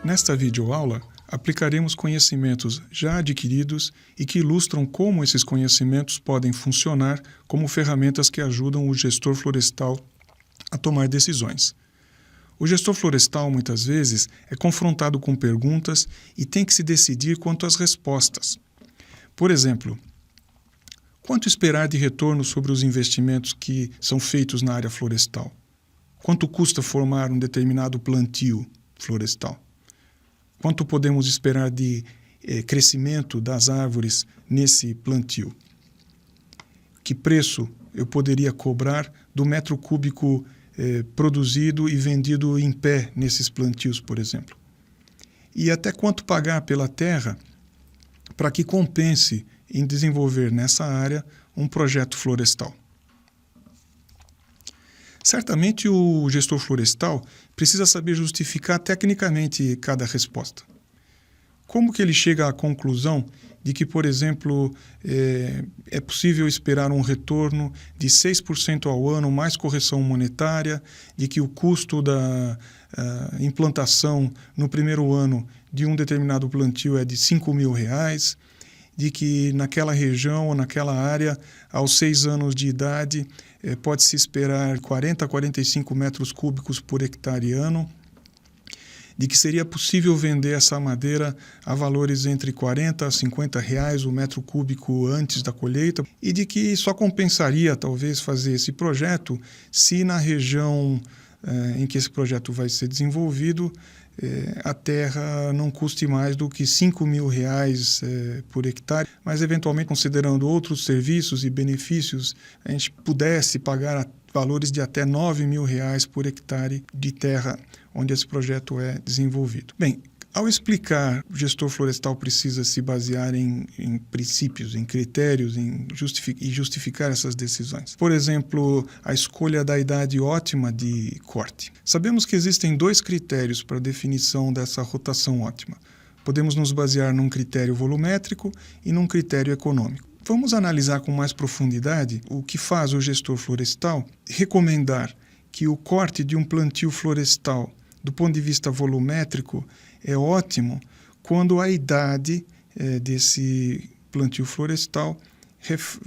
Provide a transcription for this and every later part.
Nesta videoaula, aplicaremos conhecimentos já adquiridos e que ilustram como esses conhecimentos podem funcionar como ferramentas que ajudam o gestor florestal a tomar decisões. O gestor florestal, muitas vezes, é confrontado com perguntas e tem que se decidir quanto às respostas. Por exemplo, quanto esperar de retorno sobre os investimentos que são feitos na área florestal? Quanto custa formar um determinado plantio florestal? Quanto podemos esperar de crescimento das árvores nesse plantio? Que preço eu poderia cobrar do metro cúbico produzido e vendido em pé nesses plantios, por exemplo? E até quanto pagar pela terra para que compense em desenvolver nessa área um projeto florestal? Certamente o gestor florestal precisa saber justificar tecnicamente cada resposta. Como que ele chega à conclusão de que, por exemplo, é possível esperar um retorno de 6% ao ano mais correção monetária, de que o custo da implantação no primeiro ano de um determinado plantio é de R$5.000, de que naquela região ou naquela área, aos 6 anos de idade, pode-se esperar 40 a 45 metros cúbicos por hectare ano, de que seria possível vender essa madeira a valores entre R$40 a R$50 o metro cúbico antes da colheita, e de que só compensaria talvez fazer esse projeto se na região em que esse projeto vai ser desenvolvido a terra não custe mais do que R$5.000 por hectare, mas eventualmente considerando outros serviços e benefícios, a gente pudesse pagar valores de até R$9.000 por hectare de terra onde esse projeto é desenvolvido. Bem, ao explicar, o gestor florestal precisa se basear em princípios, em critérios, e justificar essas decisões. Por exemplo, a escolha da idade ótima de corte. Sabemos que existem 2 critérios para a definição dessa rotação ótima. Podemos nos basear num critério volumétrico e num critério econômico. Vamos analisar com mais profundidade o que faz o gestor florestal recomendar que o corte de um plantio florestal, do ponto de vista volumétrico, é ótimo quando a idade desse plantio florestal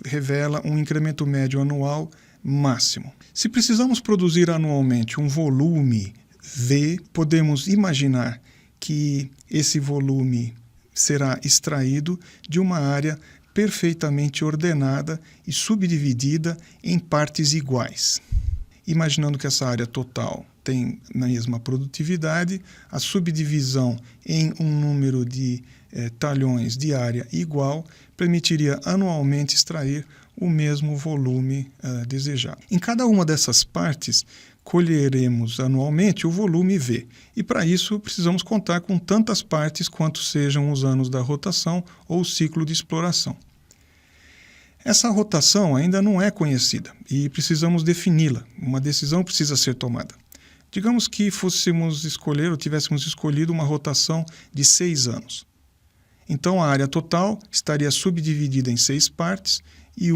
revela um incremento médio anual máximo. Se precisamos produzir anualmente um volume V, podemos imaginar que esse volume será extraído de uma área perfeitamente ordenada e subdividida em partes iguais. Imaginando que essa área total tem na mesma produtividade, a subdivisão em um número de talhões de área igual permitiria anualmente extrair o mesmo volume desejado. Em cada uma dessas partes, colheremos anualmente o volume V, e para isso precisamos contar com tantas partes quanto sejam os anos da rotação ou o ciclo de exploração. Essa rotação ainda não é conhecida e precisamos defini-la. Uma decisão precisa ser tomada. Digamos que fôssemos escolher ou tivéssemos escolhido uma rotação de 6 anos. Então a área total estaria subdividida em 6 partes e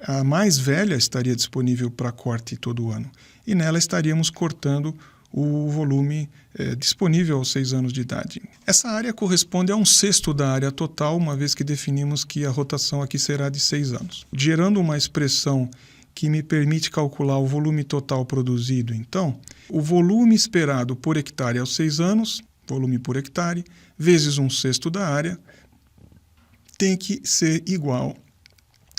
a mais velha, estaria disponível para corte todo ano. E nela estaríamos cortando o volume disponível aos 6 anos de idade. Essa área corresponde a 1/6 da área total, uma vez que definimos que a rotação aqui será de 6 anos. Gerando uma expressão que me permite calcular o volume total produzido, então, o volume esperado por hectare aos 6 anos, volume por hectare, vezes 1/6 da área, tem que ser igual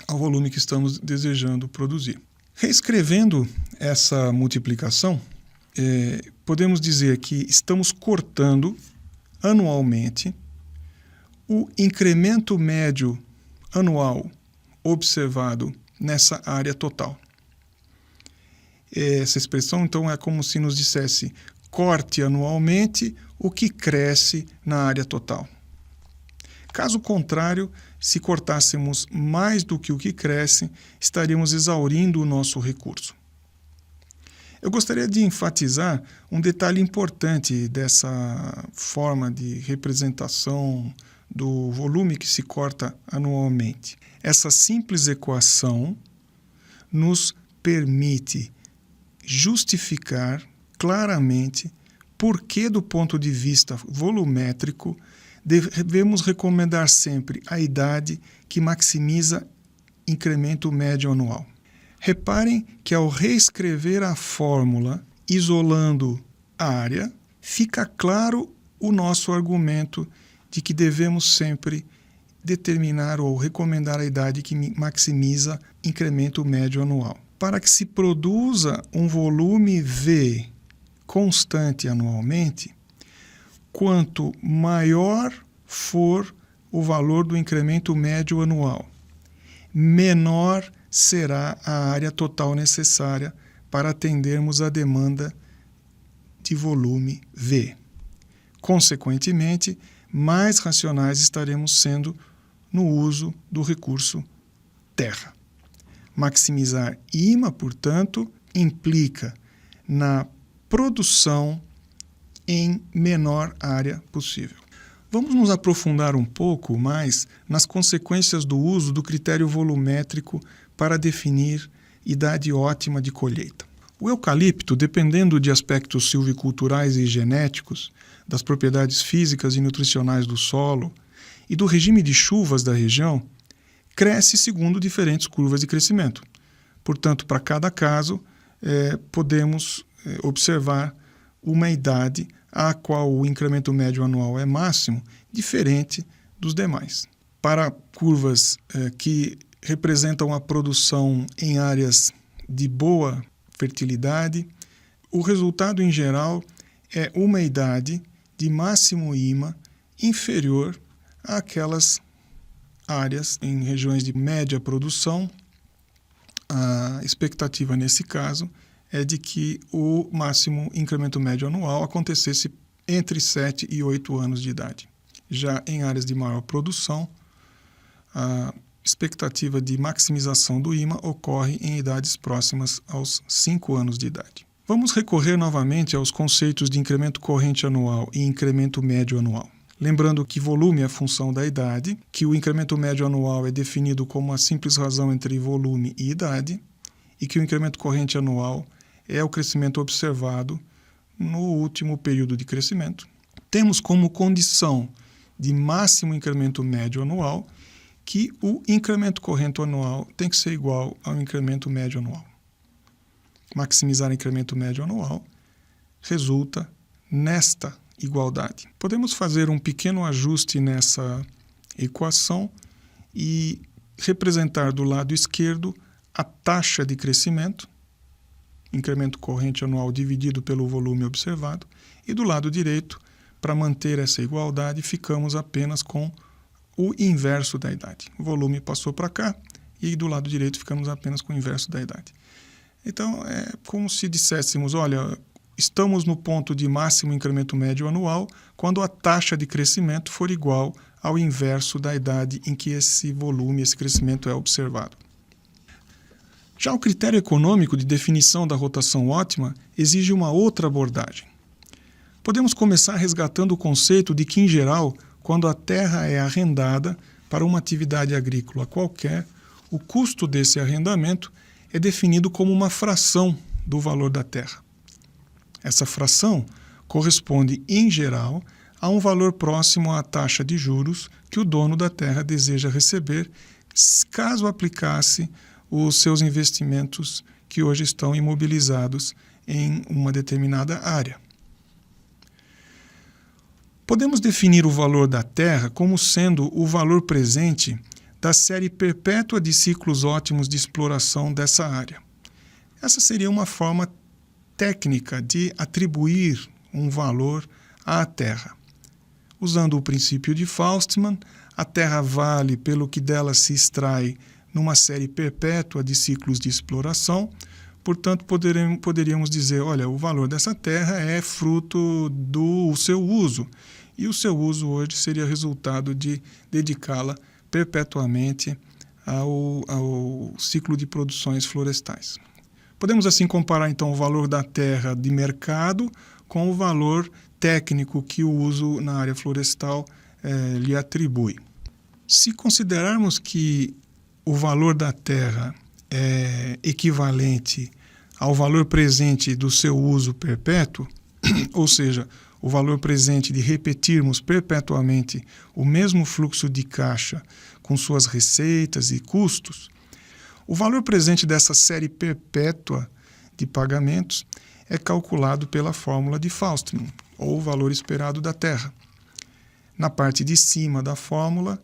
ao volume que estamos desejando produzir. Reescrevendo essa multiplicação, podemos dizer que estamos cortando anualmente o incremento médio anual observado nessa área total. Essa expressão, então, é como se nos dissesse: corte anualmente o que cresce na área total. Caso contrário, se cortássemos mais do que o que cresce, estaríamos exaurindo o nosso recurso. Eu gostaria de enfatizar um detalhe importante dessa forma de representação do volume que se corta anualmente. Essa simples equação nos permite justificar claramente por que, do ponto de vista volumétrico, devemos recomendar sempre a idade que maximiza incremento médio anual. Reparem que, ao reescrever a fórmula isolando a área, fica claro o nosso argumento de que devemos sempre determinar ou recomendar a idade que maximiza incremento médio anual. Para que se produza um volume V constante anualmente, quanto maior for o valor do incremento médio anual, menor será a área total necessária para atendermos a demanda de volume V. Consequentemente, mais racionais estaremos sendo no uso do recurso terra. Maximizar IMA, portanto, implica na produção em menor área possível. Vamos nos aprofundar um pouco mais nas consequências do uso do critério volumétrico para definir idade ótima de colheita. O eucalipto, dependendo de aspectos silviculturais e genéticos, das propriedades físicas e nutricionais do solo e do regime de chuvas da região, cresce segundo diferentes curvas de crescimento. Portanto, para cada caso, podemos observar uma idade a qual o incremento médio anual é máximo, diferente dos demais. Para curvas que representam a produção em áreas de boa fertilidade, o resultado em geral é uma idade de máximo IMA inferior àquelas áreas em regiões de média produção. A expectativa nesse caso é de que o máximo incremento médio anual acontecesse entre 7 e 8 anos de idade. Já em áreas de maior produção, a expectativa de maximização do IMA ocorre em idades próximas aos 5 anos de idade. Vamos recorrer novamente aos conceitos de incremento corrente anual e incremento médio anual. Lembrando que volume é função da idade, que o incremento médio anual é definido como a simples razão entre volume e idade, e que o incremento corrente anual é o crescimento observado no último período de crescimento. Temos como condição de máximo incremento médio anual que o incremento corrente anual tem que ser igual ao incremento médio anual. Maximizar o incremento médio anual resulta nesta igualdade. Podemos fazer um pequeno ajuste nessa equação e representar do lado esquerdo a taxa de crescimento, incremento corrente anual dividido pelo volume observado, e do lado direito, para manter essa igualdade, ficamos apenas com o inverso da idade. O volume passou para cá e do lado direito ficamos apenas com o inverso da idade. Então, é como se disséssemos, olha, estamos no ponto de máximo incremento médio anual quando a taxa de crescimento for igual ao inverso da idade em que esse volume, esse crescimento é observado. Já o critério econômico de definição da rotação ótima exige uma outra abordagem. Podemos começar resgatando o conceito de que, em geral, quando a terra é arrendada para uma atividade agrícola qualquer, o custo desse arrendamento é definido como uma fração do valor da terra. Essa fração corresponde, em geral, a um valor próximo à taxa de juros que o dono da terra deseja receber caso aplicasse os seus investimentos que hoje estão imobilizados em uma determinada área. Podemos definir o valor da terra como sendo o valor presente da série perpétua de ciclos ótimos de exploração dessa área. Essa seria uma forma técnica de atribuir um valor à terra. Usando o princípio de Faustmann, a terra vale pelo que dela se extrai numa série perpétua de ciclos de exploração. Portanto, poderíamos dizer, olha, o valor dessa terra é fruto do seu uso. E o seu uso hoje seria resultado de dedicá-la perpetuamente ao ciclo de produções florestais. Podemos assim comparar então o valor da terra de mercado com o valor técnico que o uso na área florestal lhe atribui. Se considerarmos que o valor da terra é equivalente ao valor presente do seu uso perpétuo, ou seja, o valor presente de repetirmos perpetuamente o mesmo fluxo de caixa com suas receitas e custos, o valor presente dessa série perpétua de pagamentos é calculado pela fórmula de Faustman, ou valor esperado da Terra. Na parte de cima da fórmula,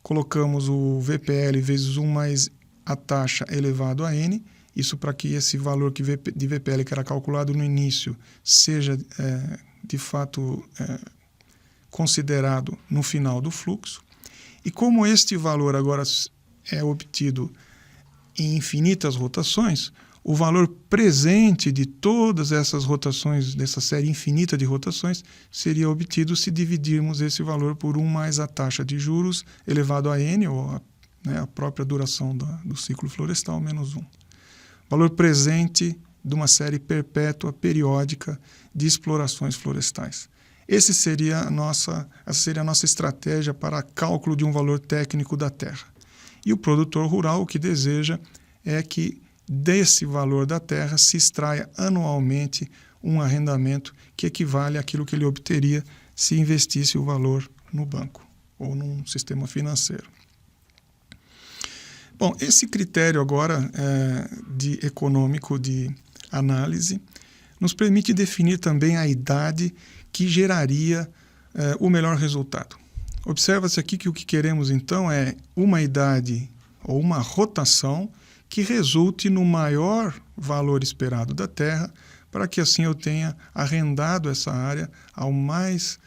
colocamos o VPL vezes 1 mais a taxa elevado a n, isso para que esse valor de VPL que era calculado no início seja, de fato, considerado no final do fluxo. E como este valor agora é obtido em infinitas rotações, o valor presente de todas essas rotações, dessa série infinita de rotações, seria obtido se dividirmos esse valor por 1 mais a taxa de juros elevado a n, ou a própria duração do ciclo florestal, menos 1. Valor presente de uma série perpétua, periódica, de explorações florestais. Essa seria a nossa estratégia para cálculo de um valor técnico da terra. E o produtor rural o que deseja é que desse valor da terra se extraia anualmente um arrendamento que equivale àquilo que ele obteria se investisse o valor no banco ou num sistema financeiro. Bom, esse critério agora econômico de análise nos permite definir também a idade que geraria o melhor resultado. Observa-se aqui que o que queremos então é uma idade ou uma rotação que resulte no maior valor esperado da terra, para que assim eu tenha arrendado essa área ao mais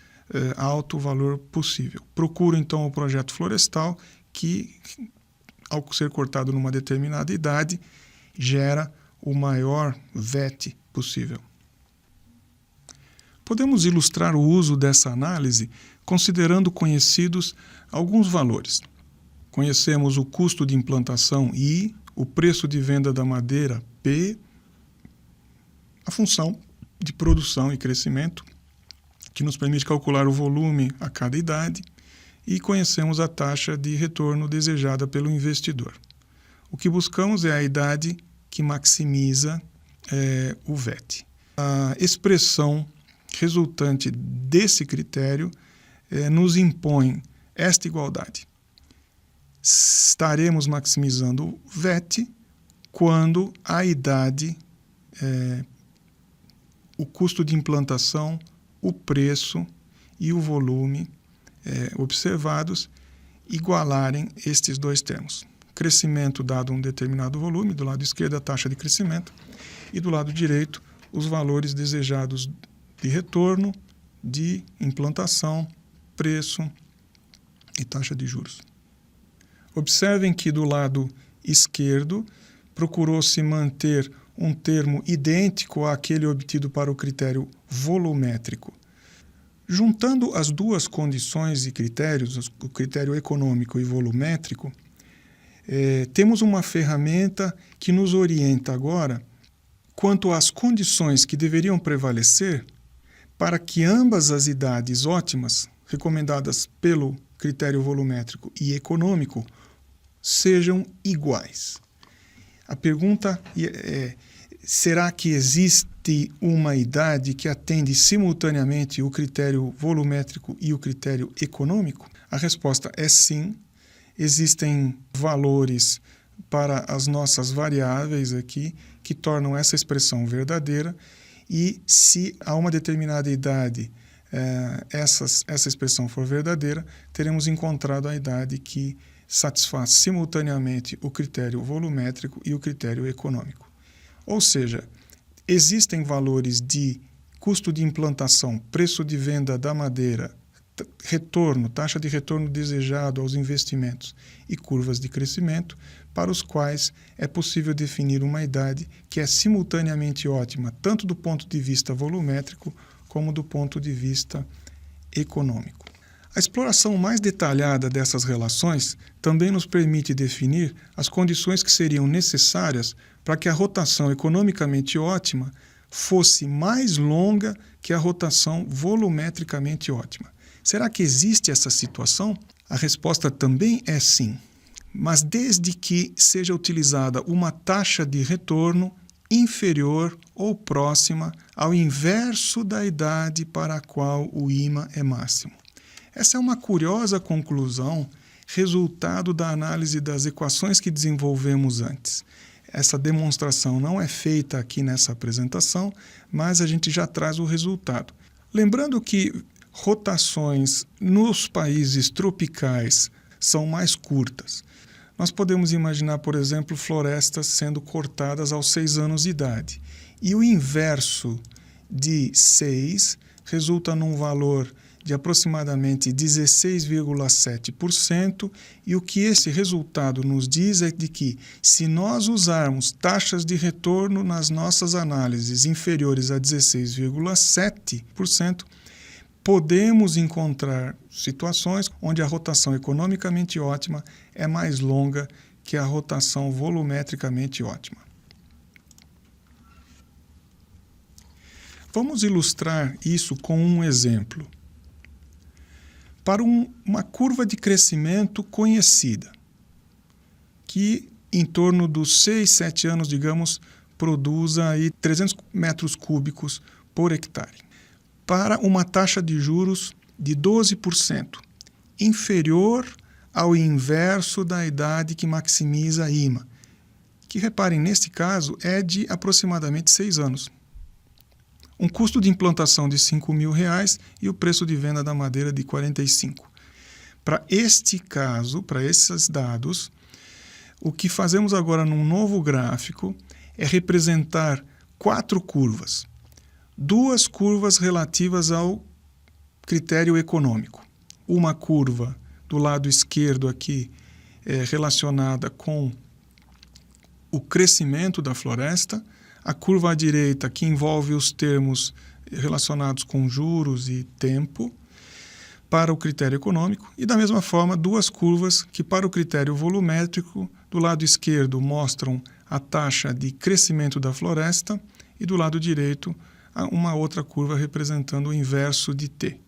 alto valor possível. Procuro então o projeto florestal que, ao ser cortado numa determinada idade, gera o maior VET possível. Podemos ilustrar o uso dessa análise considerando conhecidos alguns valores. Conhecemos o custo de implantação I, o preço de venda da madeira P, a função de produção e crescimento, que nos permite calcular o volume a cada idade, e conhecemos a taxa de retorno desejada pelo investidor. O que buscamos é a idade que maximiza o VET. A expressão resultante desse critério nos impõe esta igualdade. Estaremos maximizando o VET quando a idade, o custo de implantação, o preço e o volume observados igualarem estes dois termos. Crescimento dado um determinado volume, do lado esquerdo a taxa de crescimento, e do lado direito os valores desejados de retorno, de implantação, preço e taxa de juros. Observem que do lado esquerdo procurou-se manter um termo idêntico àquele obtido para o critério volumétrico. Juntando as duas condições e critérios, o critério econômico e volumétrico, temos uma ferramenta que nos orienta agora quanto às condições que deveriam prevalecer para que ambas as idades ótimas, recomendadas pelo critério volumétrico e econômico, sejam iguais. A pergunta é: será que existe uma idade que atende simultaneamente o critério volumétrico e o critério econômico? A resposta é sim. Existem valores para as nossas variáveis aqui que tornam essa expressão verdadeira, e se a uma determinada idade essa expressão for verdadeira, teremos encontrado a idade que satisfaz simultaneamente o critério volumétrico e o critério econômico. Ou seja, existem valores de custo de implantação, preço de venda da madeira, retorno, taxa de retorno desejado aos investimentos e curvas de crescimento, para os quais é possível definir uma idade que é simultaneamente ótima, tanto do ponto de vista volumétrico como do ponto de vista econômico. A exploração mais detalhada dessas relações também nos permite definir as condições que seriam necessárias para que a rotação economicamente ótima fosse mais longa que a rotação volumetricamente ótima. Será que existe essa situação? A resposta também é sim, mas desde que seja utilizada uma taxa de retorno inferior ou próxima ao inverso da idade para a qual o IMA é máximo. Essa é uma curiosa conclusão, resultado da análise das equações que desenvolvemos antes. Essa demonstração não é feita aqui nessa apresentação, mas a gente já traz o resultado. Lembrando que rotações nos países tropicais são mais curtas. Nós podemos imaginar, por exemplo, florestas sendo cortadas aos 6 anos de idade. E o inverso de 6 resulta num valor de aproximadamente 16,7%, e o que esse resultado nos diz é de que, se nós usarmos taxas de retorno nas nossas análises inferiores a 16,7%, podemos encontrar situações onde a rotação economicamente ótima é mais longa que a rotação volumetricamente ótima. Vamos ilustrar isso com um exemplo. Para uma curva de crescimento conhecida, que em torno dos 6, 7 anos, digamos, produza aí 300 metros cúbicos por hectare. Para uma taxa de juros de 12%, inferior ao inverso da idade que maximiza a IMA, que, reparem, neste caso é de aproximadamente 6 anos. Um custo de implantação de R$5.000 e o preço de venda da madeira de 45. Para este caso, para esses dados, o que fazemos agora num novo gráfico é representar 4 curvas. 2 curvas relativas ao critério econômico. Uma curva do lado esquerdo aqui relacionada com o crescimento da floresta, a curva à direita que envolve os termos relacionados com juros e tempo para o critério econômico, e da mesma forma 2 curvas que para o critério volumétrico do lado esquerdo mostram a taxa de crescimento da floresta e do lado direito uma outra curva representando o inverso de T.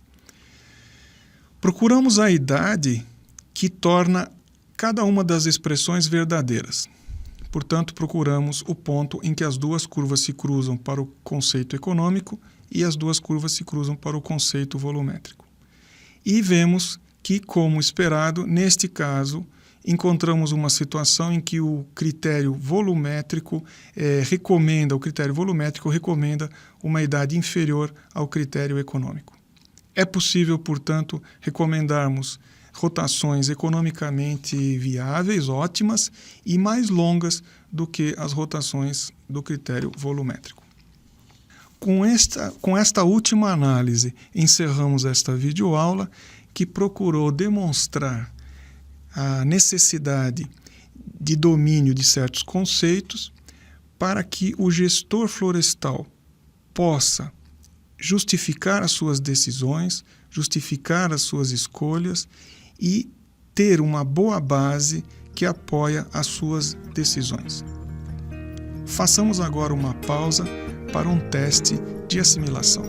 Procuramos a idade que torna cada uma das expressões verdadeiras. Portanto, procuramos o ponto em que as 2 curvas se cruzam para o conceito econômico e as 2 curvas se cruzam para o conceito volumétrico. E vemos que, como esperado, neste caso, encontramos uma situação em que o critério volumétrico recomenda uma idade inferior ao critério econômico. É possível, portanto, recomendarmos rotações economicamente viáveis, ótimas e mais longas do que as rotações do critério volumétrico. Com esta última análise, encerramos esta videoaula que procurou demonstrar a necessidade de domínio de certos conceitos para que o gestor florestal possa justificar as suas decisões, justificar as suas escolhas e ter uma boa base que apoia as suas decisões. Façamos agora uma pausa para um teste de assimilação.